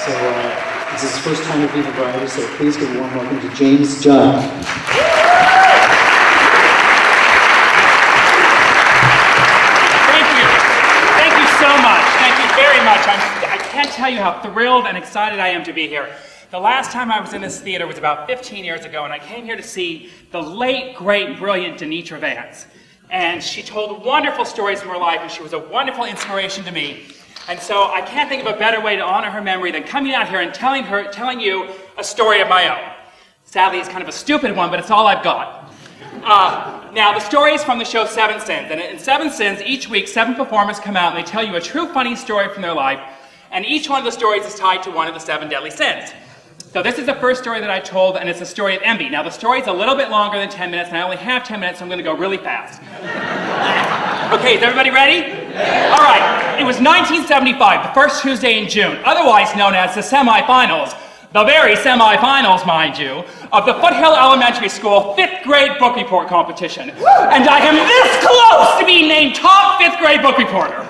So this is his first time at Viva Variety, so please give a warm welcome to James Judd. Thank you so much. Thank you very much. I can't tell you how thrilled and excited I am to be here. The last time I was in this theater was about 15 years ago, and I came here to see the late, great, brilliant Denitra Vance. And she told wonderful stories from her life, and she was a wonderful inspiration to me. And so I can't think of a better way to honor her memory than coming out here and telling you a story of my own. Sadly, it's kind of a stupid one, but it's all I've got. Now, the story is from the show Seven Sins. And in Seven Sins, each week, 7 performers come out and they tell you a true funny story from their life. And each one of the stories is tied to one of the 7 deadly sins. So this is the first story that I told, and it's the story of envy. Now, the story is a little bit longer than 10 minutes, and I only have 10 minutes, so I'm going to go really fast. Okay, is everybody ready? All right, it was 1975, the first Tuesday in June, otherwise known as the semifinals, the very semifinals, mind you, of the Foothill Elementary School 5th grade book report competition. And I am this close to being named top 5th grade book reporter.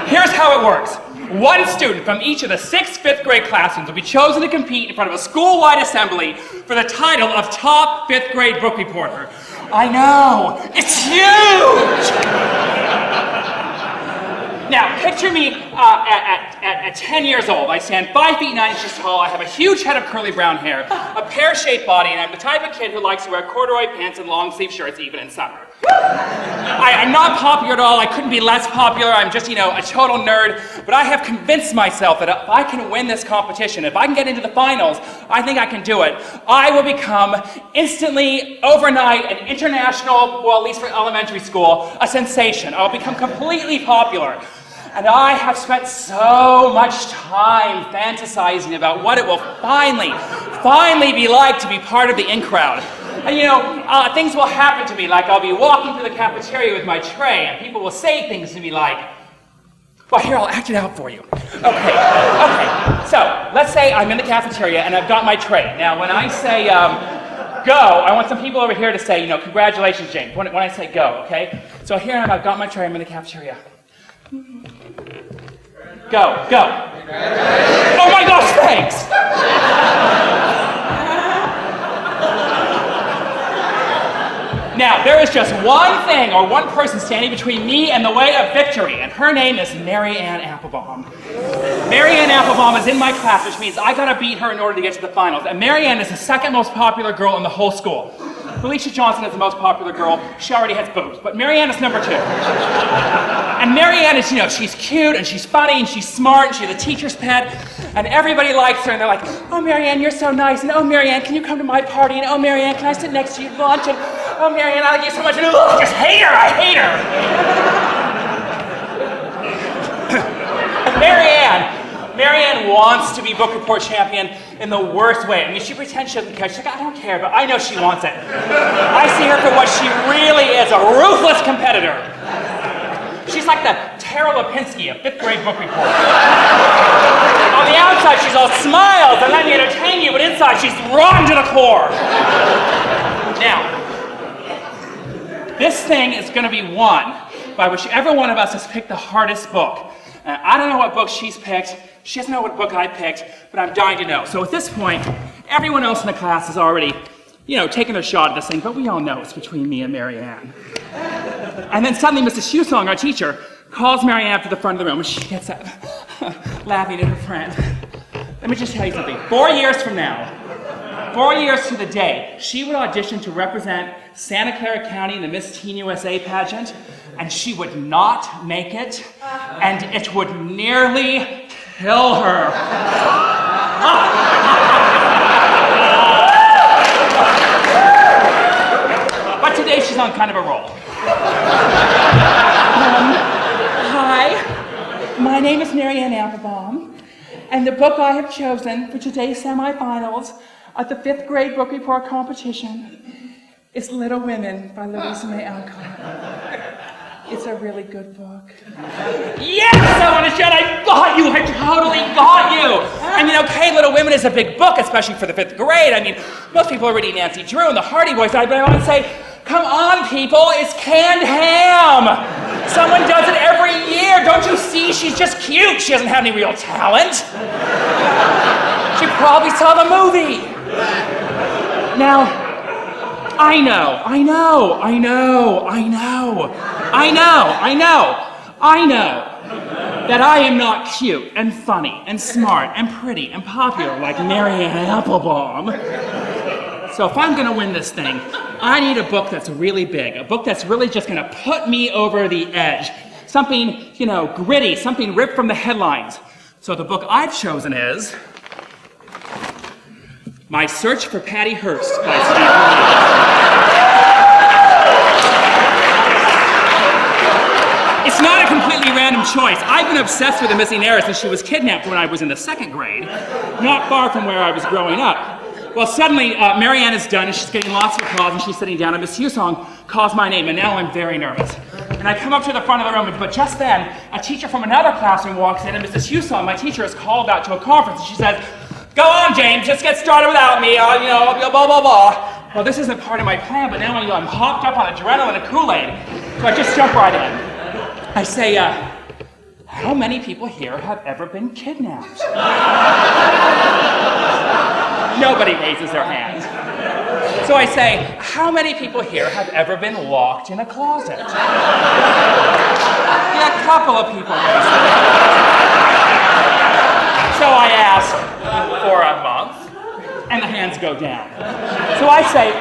Here's how it works. One student from each of the 6 5th grade classrooms will be chosen to compete in front of a school-wide assembly for the title of top 5th grade book reporter. I know, it's huge! Now, picture me at 10 years old. I stand 5 feet 9 inches tall, I have a huge head of curly brown hair, a pear-shaped body, and I'm the type of kid who likes to wear corduroy pants and long-sleeve shirts even in summer. I'm not popular at all, I couldn't be less popular, I'm just, a total nerd, but I have convinced myself that if I can win this competition, if I can get into the finals, I think I can do it. I will become instantly, overnight, an international, well, at least for elementary school, a sensation. I'll become completely popular. And I have spent so much time fantasizing about what it will finally be like to be part of the in crowd. And things will happen to me, like I'll be walking through the cafeteria with my tray, and people will say things to me like, well, here, I'll act it out for you. Okay. So, let's say I'm in the cafeteria and I've got my tray. Now, when I say go, I want some people over here to say, congratulations, James, when I say go, okay? So here I am, I've got my tray, I'm in the cafeteria. Go. Oh my gosh, thanks! Now, there is just one thing or one person standing between me and the way of victory, and her name is Mary Ann Applebaum. Mary Ann Applebaum is in my class, which means I gotta beat her in order to get to the finals. And Mary Ann is the second most popular girl in the whole school. Felicia Johnson is the most popular girl. She already has boobs, but Mary Ann is number 2. And Mary Ann is, she's cute and she's funny and she's smart and she's a teacher's pet. And everybody likes her and they're like, oh, Mary Ann, you're so nice. And oh, Mary Ann, can you come to my party? And oh, Mary Ann, can I sit next to you at lunch? And oh, Mary Ann, I like you so much. And I just hate her, I hate her. And Mary Ann wants to be book report champion in the worst way. I mean, she pretends she doesn't care. She's like, I don't care, but I know she wants it. I see her for what she really is, a ruthless competitor. She's like the Tara Lipinski of 5th grade book report. On the outside, she's all smiles and let me entertain you, but inside, she's rotten to the core. Now, this thing is going to be won by whichever one of us has picked the hardest book. I don't know what book she's picked. She doesn't know what book I picked, but I'm dying to know. So at this point, everyone else in the class has already, taken their shot at this thing, but we all know it's between me and Mary Ann. And then suddenly Mrs. Shoesong, our teacher, calls Mary Ann to the front of the room, and she gets up, laughing at her friend. Let me just tell you something. 4 years from now, 4 years to the day, she would audition to represent Santa Clara County in the Miss Teen USA pageant, and she would not make it, and it would nearly kill her. But today she's on kind of a roll. Hi, my name is Mary Ann Applebaum, and the book I have chosen for today's semifinals at the 5th grade book report competition is Little Women by Louisa May Alcott. It's a really good book. Yes, Judd, I got you! I totally got you! I mean, okay, Little Women is a big book, especially for the 5th grade. I mean, most people are reading Nancy Drew and the Hardy Boys, but I want to say, Come on, people, it's canned ham. Someone does it every year. Don't you see? She's just cute. She doesn't have any real talent. She probably saw the movie. Now, I know that I am not cute and funny and smart and pretty and popular like Marianne Applebaum. So if I'm gonna win this thing, I need a book that's really big, a book that's really just gonna put me over the edge. Something, gritty, something ripped from the headlines. So the book I've chosen is My Search for Patty Hearst by Steve Lee. It's not a completely random choice. I've been obsessed with the missing heiress since she was kidnapped when I was in the 2nd grade, not far from where I was growing up. Well, suddenly, Marianne is done, and she's getting lots of calls, and she's sitting down, and Miss Hewsong calls my name, and now I'm very nervous. And I come up to the front of the room, but just then, a teacher from another classroom walks in, and Mrs. Hewsong, my teacher, is called out to a conference, and she says, "Go on, James, just get started without me, blah, blah, blah." Well, this isn't part of my plan, but now I'm hopped up on adrenaline and Kool-Aid, so I just jump right in. I say, how many people here have ever been kidnapped? Nobody raises their hand. So I say, how many people here have ever been locked in a closet? Yeah, a couple of people raise their hands. So I ask, for a month? And the hands go down. So I say,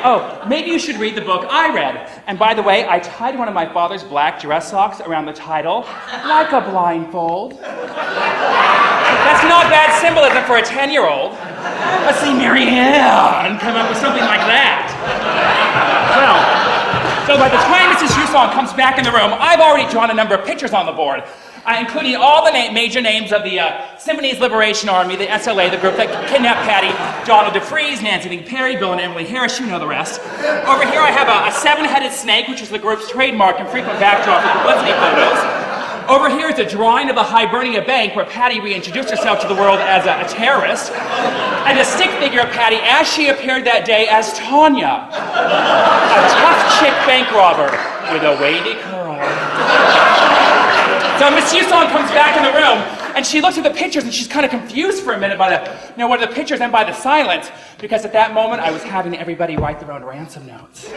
maybe you should read the book I read. And by the way, I tied one of my father's black dress socks around the title, like a blindfold. That's not bad symbolism for a 10-year-old. Let's see Marianne come up with something like that. Well, so by the time Mrs. Hewsong comes back in the room, I've already drawn a number of pictures on the board, including all the major names of the Symbionese Liberation Army, the SLA, the group that kidnapped Patty, Donald DeFreeze, Nancy Lee Perry, Bill and Emily Harris, you know the rest. Over here I have a 7-headed snake, which is the group's trademark and frequent backdrop for publicity photos. Over here is a drawing of the Hibernia Bank where Patty reintroduced herself to the world as a terrorist. And a stick figure of Patty as she appeared that day as Tanya, a tough chick bank robber with a wavy curl. So Miss Hewsong comes back in the room and she looks at the pictures and she's kind of confused for a minute by what are the pictures and by the silence, because at that moment I was having everybody write their own ransom notes.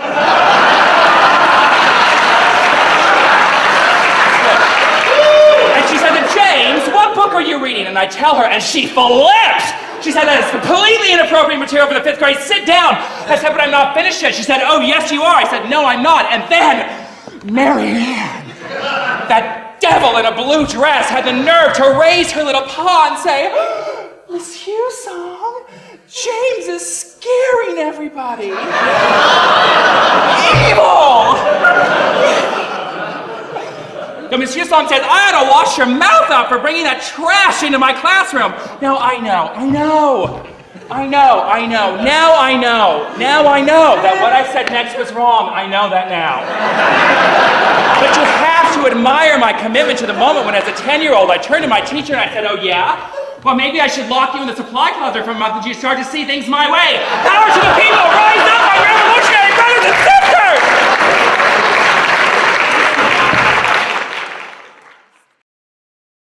And she said to James, "What book are you reading?" And I tell her, and she flips. She said, "That is completely inappropriate material for the 5th grade. Sit down." I said, "But I'm not finished yet." She said, "Oh, yes, you are." I said, "No, I'm not." And then, Marianne, that devil in a blue dress, had the nerve to raise her little paw and say, "Miss Hewsong, James is scaring everybody." Evil! So Miss Hewsong says, "I ought to wash your mouth out for bringing that trash into my classroom." Now I know that what I said next was wrong. I know that now. But you have to admire my commitment to the moment when, as a 10-year-old, I turned to my teacher and I said, "Oh yeah? Well, maybe I should lock you in the supply closet for a month until you start to see things my way. Power to the people! Rise up, my revolutionary brothers and sisters!"